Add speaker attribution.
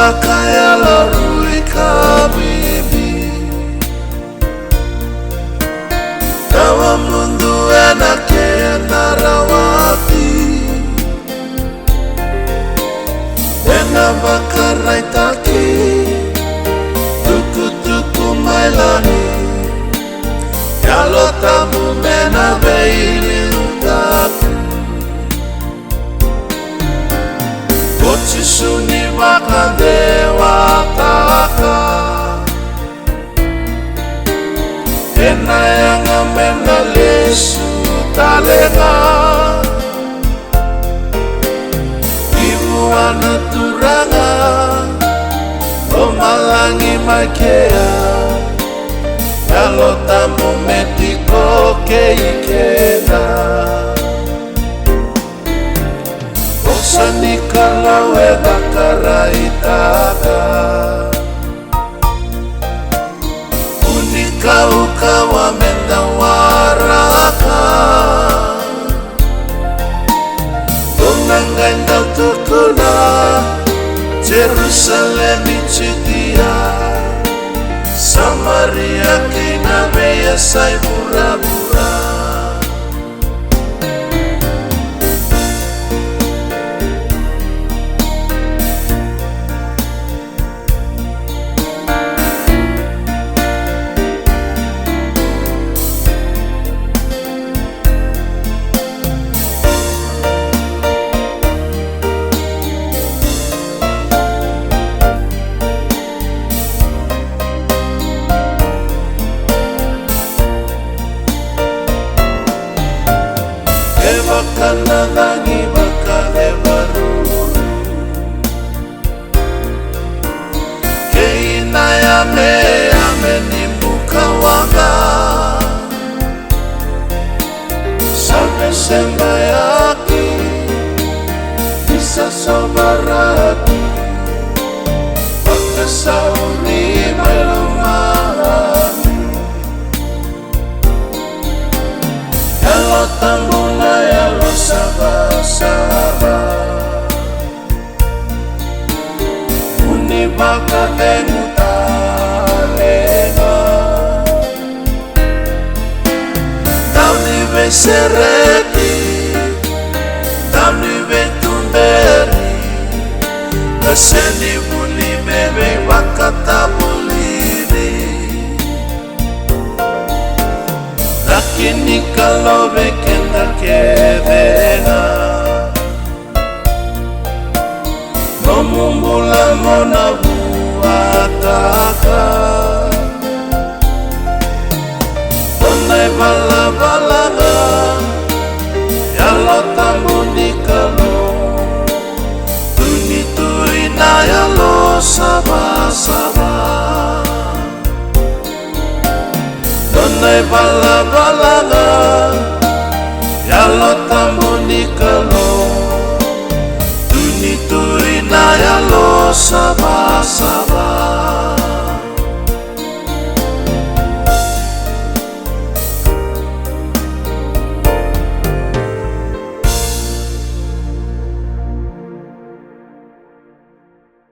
Speaker 1: kaya larui kabibi dawa mundu enake narawati ena bakarai taki tuku-tuku mailani kalau tamu mena beili utaku Kochi suni baka dewa taka ena yang amena lesu talega ibu ana turanga omalangi makea kalau tamu metiko keikena Osani kalau bakarai taka unika ukawa mendawaraka Tonanganda tukuna Jerusalem ichitia Samaria kina beya sai pura-pura Kana dangi bakale baruru Keina yame nimbuka wanga Same semba yaki Bisa sobarati Pagkasauni may lumahami Yalo tambuna yalo saba-saba Uni baka tenuta lega Dauni besereti Dauni betumberi Keseni buli bebe baka tabuliri Lakini kalau bekenda kevena Momumbula mona buataka Tonai bala-balaga Yalo tambuni kalo Tuni-tuina yalo saba-saba Tonai bala-balaga Yalo tambuni kalo Tuni-tuina yalo saba